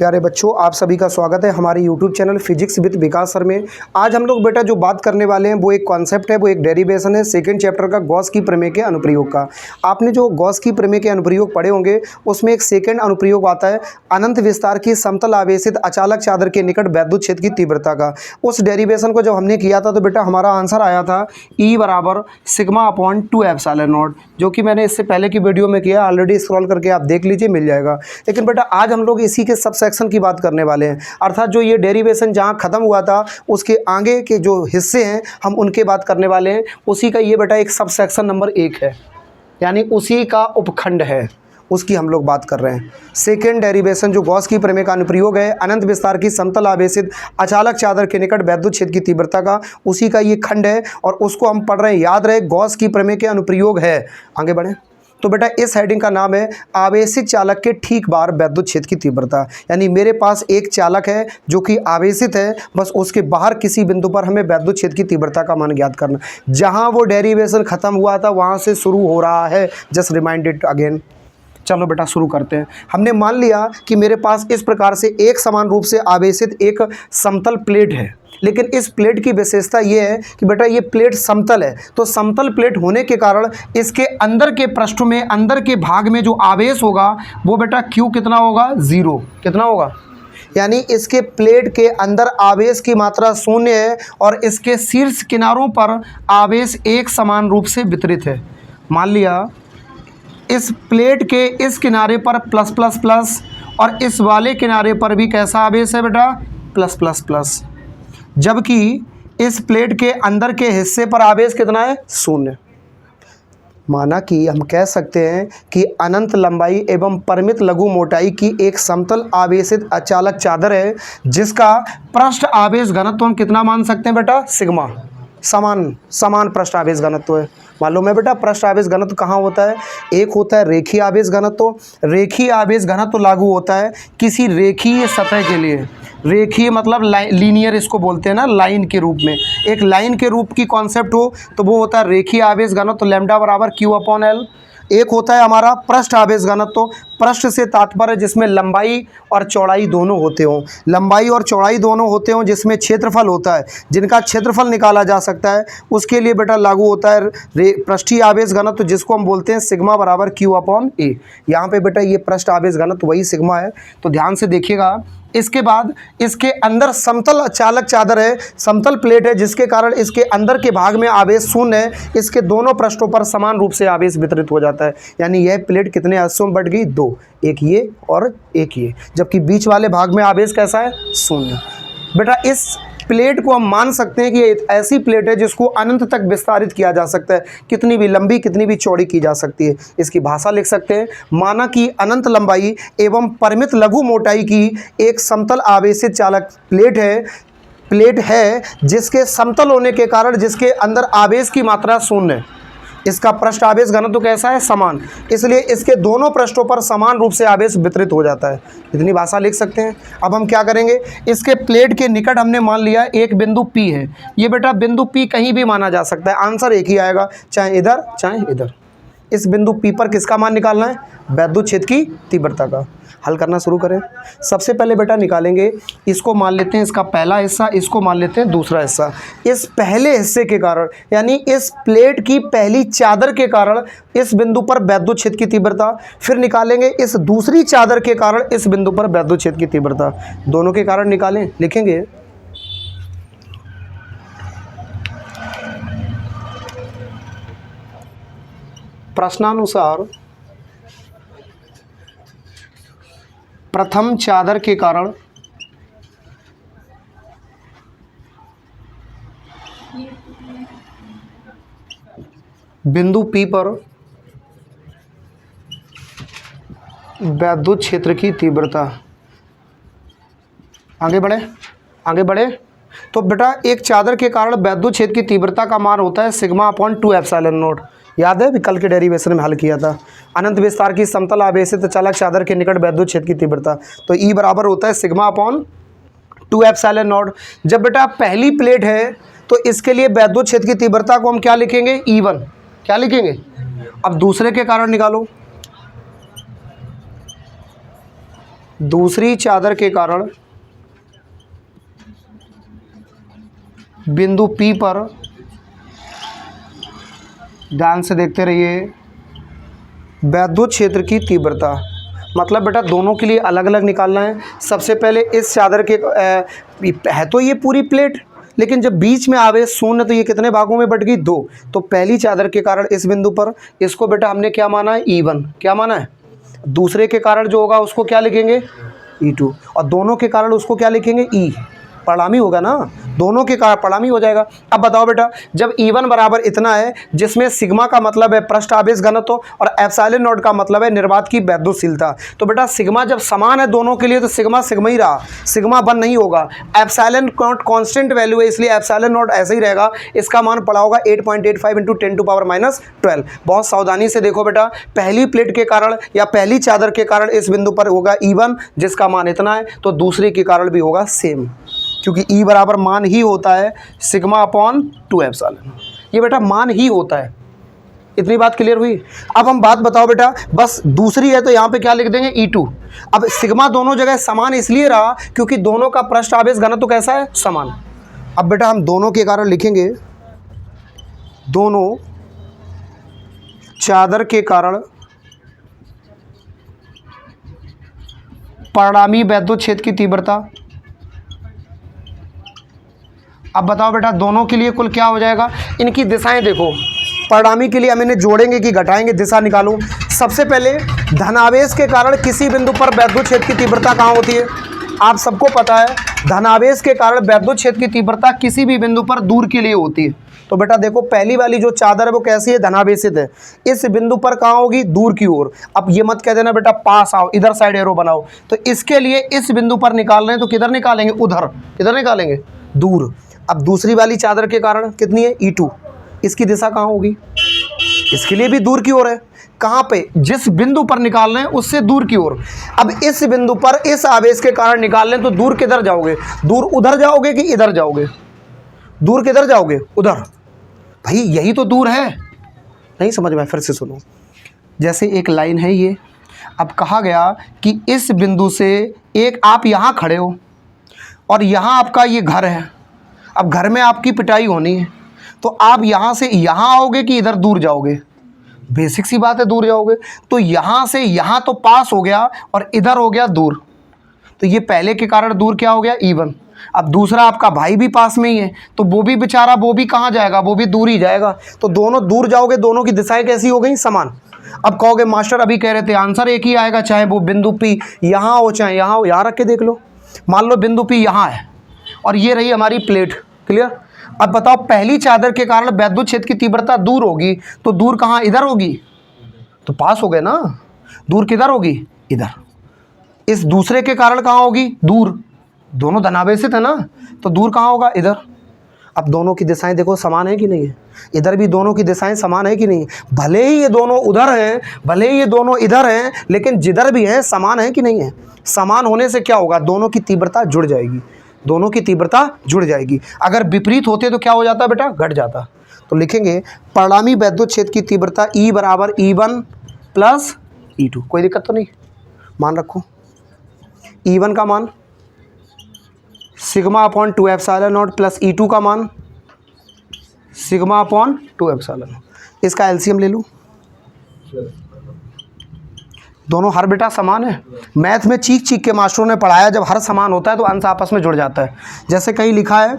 प्यारे बच्चों, आप सभी का स्वागत है हमारे YouTube channel physics with Vikas sir में। आज हम लोग बेटा जो बात करने वाले हैं वो एक कॉन्सेप्ट है, वो एक डेरिवेशन है सेकंड चैप्टर का गॉस की प्रमेय के अनुप्रयोग का। आपने जो गॉस की प्रमेय के अनुप्रयोग पढ़े होंगे उसमें एक सेकंड अनुप्रयोग आता है अनंत विस्तार की समतल आवेशित अचालक चादर के निकट वैद्युत क्षेत्र की तीव्रता का। उस डेरिवेशन को जब हमने किया था तो बेटा हमारा आंसर आया था E बराबर सिग्मा अपॉन 2 एप्सिलॉन नॉट, जो कि मैंने इससे पहले की वीडियो में किया, ऑलरेडी स्क्रॉल करके आप देख लीजिए, मिल जाएगा। लेकिन बेटा आज हम लोग इसी के सब सेक्शन की बात करने वाले हैं, अर्थात जो ये डेरिवेशन जहाँ ख़त्म हुआ था उसके आगे के जो हिस्से हैं हम उनके बात करने वाले हैं। उसी का ये बेटा एक सब सेक्शन नंबर 1 है, यानी उसी का उपखंड है, उसकी हम लोग बात कर रहे हैं। सेकेंड डेरिवेशन जो गॉस की प्रमेय का अनुप्रयोग है अनंत विस्तार की समतल आवेशित अचालक चादर के निकट वैद्युत क्षेत्र की तीव्रता का, उसी का ये खंड है और उसको हम पढ़ रहे हैं। याद रहे गॉस की प्रमेय के अनुप्रयोग है। आगे बढ़ें तो बेटा इस हेडिंग का नाम है आवेशित चालक के ठीक बाहर वैद्युत क्षेत्र की तीव्रता। यानी मेरे पास एक चालक है जो कि आवेशित है, बस उसके बाहर किसी बिंदु पर हमें वैद्युत क्षेत्र की तीव्रता का मान ज्ञात करना। जहां वो डेरिवेशन खत्म हुआ था वहां से शुरू हो रहा है, जस्ट रिमाइंड इट अगेन। चलो बेटा शुरू करते हैं। हमने मान लिया कि मेरे पास इस प्रकार से एक समान रूप से आवेशित एक समतल प्लेट है, लेकिन इस प्लेट की विशेषता ये है कि बेटा ये प्लेट समतल है। तो समतल प्लेट होने के कारण इसके अंदर के पृष्ठ में, अंदर के भाग में जो आवेश होगा वो बेटा Q कितना होगा? 0। कितना होगा? यानी इसके प्लेट के अंदर आवेश की मात्रा 0 है और इसके शीर्ष किनारों पर आवेश एक समान रूप से वितरित है। मान लिया इस प्लेट के इस किनारे पर प्लस प्लस प्लस और इस वाले किनारे पर भी कैसा आवेश है बेटा? Plus plus plus. जबकि इस प्लेट के अंदर के हिस्से पर आवेश कितना है? 0। माना कि हम कह सकते हैं कि अनंत लंबाई एवं परिमित लघु मोटाई की एक समतल आवेशित अचालक चादर है जिसका पृष्ठ आवेश घनत्व हम कितना मान सकते हैं बेटा? सिग्मा। समान पृष्ठ आवेश घनत्व है। मालूम है बेटा पृष्ठ आवेश घनत्व कहाँ होता है? एक होता है रेखीय आवेश घनत्व। रेखीय आवेश घनत्व लागू होता है किसी रेखीय सतह के लिए। रेखीय मतलब लीनियर, इसको बोलते हैं ना, लाइन के रूप में। एक लाइन के रूप की कॉन्सेप्ट हो तो वो होता है रेखीय आवेश घनत्व लैम्डा बराबर Q/L। एक होता है हमारा पृष्ठ आवेश घनत्व। पृष्ठ से तात्पर्य जिसमें लंबाई और चौड़ाई दोनों होते हों, लंबाई और चौड़ाई दोनों होते हों, जिसमें क्षेत्रफल होता है, जिनका क्षेत्रफल निकाला जा सकता है, उसके लिए बेटा लागू होता है पृष्ठीय आवेश घनत्व, जिसको हम बोलते हैं सिग्मा बराबर Q/A। यहाँ पे बेटा ये पृष्ठ आवेश घनत्व वही सिग्मा है। तो ध्यान से देखिएगा। इसके बाद इसके अंदर समतल चालक चादर है, समतल प्लेट है, जिसके कारण इसके अंदर के भाग में आवेश 0 है। इसके दोनों पृष्ठों पर समान रूप से आवेश वितरित हो जाता है। यानी यह प्लेट कितने हिस्सों में बट गई? 2, एक ये और एक ये। जबकि बीच वाले भाग में आवेश कैसा है? 0। बेटा इस प्लेट को हम मान सकते हैं कि ये ऐसी प्लेट है जिसको अनंत तक विस्तारित किया जा सकता है, कितनी भी लंबी कितनी भी चौड़ी की जा सकती है। इसकी भाषा लिख सकते हैं, माना कि अनंत लंबाई एवं परिमित लघु मोटाई की एक समतल आवेशित चालक प्लेट है जिसके समतल होने के कारण जिसके अंदर आवेश की मात्रा 0 है। इसका पृष्ठ आवेश घनत्व कैसा है? समान। इसलिए इसके दोनों पृष्ठों पर समान रूप से आवेश वितरित हो जाता है। इतनी भाषा लिख सकते हैं। अब हम क्या करेंगे, इसके प्लेट के निकट हमने मान लिया एक बिंदु P है। ये बेटा बिंदु P कहीं भी माना जा सकता है, आंसर एक ही आएगा, चाहे इधर चाहे इधर। इस बिंदु P पर किसका मान निकालना है? वैद्युत क्षेत्र की तीव्रता का। हल करना शुरू करें। सबसे पहले बेटा निकालेंगे, इसको मान लेते हैं इसका पहला हिस्सा, इसको मान लेते हैं दूसरा हिस्सा। इस पहले हिस्से के कारण यानी इस प्लेट की पहली चादर के कारण इस बिंदु पर वैद्युत क्षेत्र की तीव्रता, फिर निकालेंगे इस दूसरी चादर के कारण इस बिंदु पर वैद्युत क्षेत्र की तीव्रता। दोनों के कारण निकालें, लिखेंगे प्रश्नानुसार प्रथम चादर के कारण बिंदु P पर वैद्युत क्षेत्र की तीव्रता। आगे बढ़े तो बेटा एक चादर के कारण वैद्युत क्षेत्र की तीव्रता का मान होता है सिग्मा अपॉन 2 एप्सिलॉन नॉट। याद है कल के डेरिवेशन में हल किया था। अनंत विस्तार की समतल आवेशित चालक चादर के निकट वैद्युत क्षेत्र की तीव्रता, तो E बराबर होता है सिग्मा अपॉन 2 एप्सिलॉन नॉट। जब बेटा पहली प्लेट है तो इसके लिए वैद्युत क्षेत्र की तीव्रता को हम क्या लिखेंगे? E1। क्या लिखेंगे? अब दूसरे के कारण निकालो। दूसरी चादर के कारण बिंदु P पर, ध्यान से देखते रहिए, वैद्युत क्षेत्र की तीव्रता। मतलब बेटा दोनों के लिए अलग अलग निकालना है। सबसे पहले इस चादर के है तो ये पूरी प्लेट, लेकिन जब बीच में आवेश शून्य तो ये कितने भागों में बट गई? 2। तो पहली चादर के कारण इस बिंदु पर इसको बेटा हमने क्या माना है? E1। क्या माना है? दूसरे के कारण जो होगा उसको क्या लिखेंगे? E2। और दोनों के कारण उसको क्या लिखेंगे? E। परिणामी होगा ना, दोनों के कारण परिणामी हो जाएगा। अब बताओ बेटा, जब E1 बराबर इतना है, जिसमें सिग्मा का मतलब है पृष्ठ आवेश घनत्व और एप्सिलॉन नॉट का मतलब है निर्वात की वैद्युतशीलता, तो बेटा सिग्मा जब समान है दोनों के लिए तो सिग्मा सिग्मा ही रहा, सिग्मा 1 नहीं होगा। एप्सिलॉन नॉट कांस्टेंट वैल्यू है, इसलिए एप्सिलॉन नॉट ऐसे ही रहेगा। इसका मान पड़ा होगा 8.85 × 10⁻12। बहुत सावधानी से देखो बेटा, पहली प्लेट के कारण या पहली चादर के कारण इस बिंदु पर होगा E1 जिसका मान इतना है, तो दूसरे के कारण भी होगा सेम, क्योंकि E बराबर मान ही होता है सिग्मा अपॉन 2 एप्सिलॉन। ये बेटा मान ही होता है। इतनी बात क्लियर हुई? अब हम बात बताओ बेटा, बस दूसरी है तो यहाँ पे क्या लिख देंगे? E2। अब सिग्मा दोनों जगह समान इसलिए रहा क्योंकि दोनों का पृष्ठ आवेश घनत्व तो कैसा है? समान। अब बेटा हम दोनों के कारण लिखेंगे, दोनों चादर के कारण परिणामी वैद्युत क्षेत्र की तीव्रता। अब बताओ बेटा दोनों के लिए कुल क्या हो जाएगा? इनकी दिशाएं देखो, परिणामी के लिए हम इन्हें जोड़ेंगे कि घटाएंगे, दिशा निकालो। सबसे पहले धनावेश के कारण किसी बिंदु पर वैद्युत क्षेत्र की तीव्रता कहाँ होती है? आप सबको पता है, धनावेश के कारण वैद्युत क्षेत्र की तीव्रता किसी भी बिंदु पर दूर के लिए होती है। तो बेटा देखो, पहली वाली जो चादर है वो कैसी है? धनावेशित है। इस बिंदु पर कहाँ होगी? दूर की ओर। अब ये मत कह देना बेटा पास आओ, इधर साइड एरो बनाओ। तो इसके लिए इस बिंदु पर निकाल रहे हैं तो किधर निकालेंगे? उधर। किधर निकालेंगे? दूर। अब दूसरी वाली चादर के कारण कितनी है? E2। इसकी दिशा कहाँ होगी? इसके लिए भी दूर की ओर है। कहाँ पे? जिस बिंदु पर निकाल रहे हैं उससे दूर की ओर। अब इस बिंदु पर इस आवेश के कारण निकाल रहे हैं तो दूर किधर जाओगे? दूर उधर जाओगे कि इधर जाओगे? दूर किधर जाओगे? उधर। भाई यही तो दूर है। नहीं समझ में? फिर से सुनो। जैसे एक लाइन है ये, अब कहा गया कि इस बिंदु से एक, आप यहाँ खड़े हो और यहाँ आपका ये घर है। अब घर में आपकी पिटाई होनी है, तो आप यहाँ से यहाँ आओगे कि इधर दूर जाओगे? बेसिक सी बात है, दूर जाओगे। तो यहाँ से यहाँ तो पास हो गया और इधर हो गया दूर, तो ये पहले के कारण दूर क्या हो गया? E1। अब दूसरा आपका भाई भी पास में ही है, तो वो भी बेचारा, वो भी कहाँ जाएगा? वो भी दूर ही जाएगा। तो दोनों दूर जाओगे, दोनों की दिशाएं कैसी हो गई? समान। अब कहोगे मास्टर अभी कह रहे थे आंसर एक ही आएगा, चाहे वो बिंदु P यहाँ हो चाहे यहाँ हो। यहाँ रख के देख लो। मान लो बिंदु P यहाँ है और ये रही हमारी प्लेट। क्लियर? अब बताओ, पहली चादर के कारण वैद्युत क्षेत्र की तीव्रता दूर होगी, तो दूर कहाँ? इधर होगी। तो पास हो गए ना। दूर किधर होगी? इधर। इस दूसरे के कारण कहाँ होगी? दूर। दोनों धनावेशित है ना, तो दूर कहाँ होगा? इधर। अब दोनों की दिशाएं देखो समान है कि नहीं है? इधर भी दोनों की दिशाएं समान है कि नहीं? भले ही ये दोनों उधर हैं, भले ही ये दोनों इधर हैं, लेकिन जिधर भी हैं समान है कि नहीं है? समान होने से क्या होगा? दोनों की तीव्रता जुड़ जाएगी। दोनों की तीव्रता जुड़ जाएगी। अगर विपरीत होते तो क्या हो जाता बेटा? घट जाता। तो लिखेंगे परिणामी वैद्युत क्षेत्र की तीव्रता E बराबर E1 प्लस E2। कोई दिक्कत तो नहीं? मान रखो, E1 का मान sigma upon 2 epsilon not plus E2 का मान सिग्मा अपॉन 2 एप्सिलॉन। इसका एलसीएम ले लूँ। दोनों हर बेटा समान है। मैथ में चीख चीख के मास्टरों ने पढ़ाया, जब हर समान होता है तो अंश आपस में जुड़ जाता है। जैसे कहीं लिखा है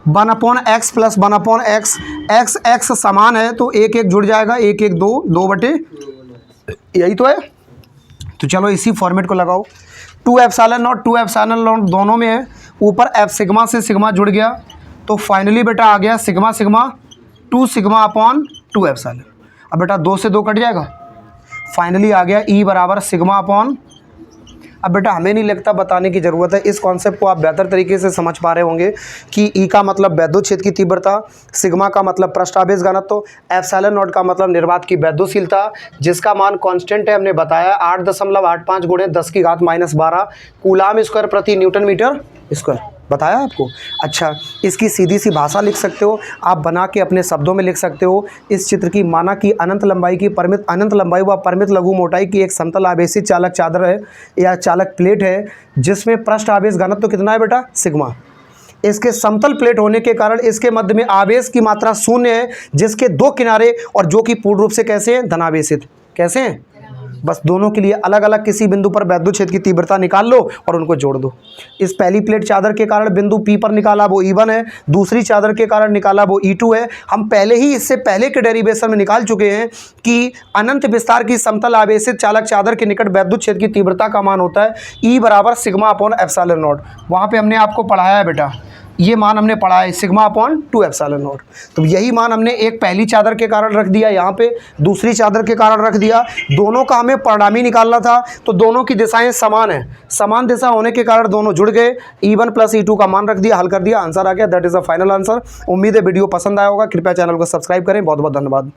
1/x प्लस 1/x, x समान है तो एक एक जुड़ जाएगा, 1 1 2, 2/, यही तो है। तो चलो इसी फॉर्मेट को लगाओ। 2 एप्सिलॉन नॉट दोनों में है, ऊपर एफ सिग्मा से सिग्मा जुड़ गया, तो फाइनली बेटा आ गया sigma sigma 2 sigma upon 2 epsilon. अब बेटा 2 से 2 कट जाएगा, फाइनली आ गया E बराबर सिग्मा अपॉन। अब बेटा हमें नहीं लगता बताने की ज़रूरत है, इस कॉन्सेप्ट को आप बेहतर तरीके से समझ पा रहे होंगे कि E का मतलब वैद्युत क्षेत्र की तीव्रता, सिग्मा का मतलब पृष्ठावेश घनत्व, एप्सिलॉन नॉट का मतलब निर्वात की वैद्युतशीलता, जिसका मान कांस्टेंट है, हमने बताया 8.85 × 10⁻12 कूलाम स्क्वायर प्रति न्यूटन मीटर स्क्वायर। बताया आपको। अच्छा, इसकी सीधी सी भाषा लिख सकते हो आप, बना के अपने शब्दों में लिख सकते हो। इस चित्र की माना कि अनंत लंबाई व परिमित लघु मोटाई की एक समतल आवेशित चालक चादर है या चालक प्लेट है, जिसमें पृष्ठ आवेश घनत्व तो कितना है बेटा, सिग्मा। इसके समतल प्लेट होने के कारण इसके मध्य में आवेश की मात्रा शून्य है, जिसके दो किनारे और जो कि पूर्ण रूप से कैसे हैं, धनावेशित। कैसे हैं, बस दोनों के लिए अलग अलग किसी बिंदु पर वैद्युत क्षेत्र की तीव्रता निकाल लो और उनको जोड़ दो। इस पहली प्लेट चादर के कारण बिंदु P पर निकाला वो E1 है, दूसरी चादर के कारण निकाला वो E2 है। हम पहले ही इससे पहले के डेरिवेशन में निकाल चुके हैं कि अनंत विस्तार की समतल आवेशित चालक चादर के निकट वैद्युत क्षेत्र की तीव्रता का मान होता है E बराबर सिग्मा अपॉन एप्सिलॉन नॉट। वहाँ पर हमने आपको पढ़ाया है बेटा, ये मान हमने पढ़ा है सिग्मा अपॉन 2 एप्सिलॉन नॉट। तो यही मान हमने एक पहली चादर के कारण रख दिया यहाँ पे, दूसरी चादर के कारण रख दिया। दोनों का हमें परिणामी निकालना था, तो दोनों की दिशाएं समान है, समान दिशा होने के कारण दोनों जुड़ गए। E1 प्लस E2 का मान रख दिया, हल कर दिया, आंसर आ गया। That is the final answer. उम्मीद है वीडियो पसंद आया होगा। कृपया चैनल को सब्सक्राइब करें। बहुत बहुत धन्यवाद।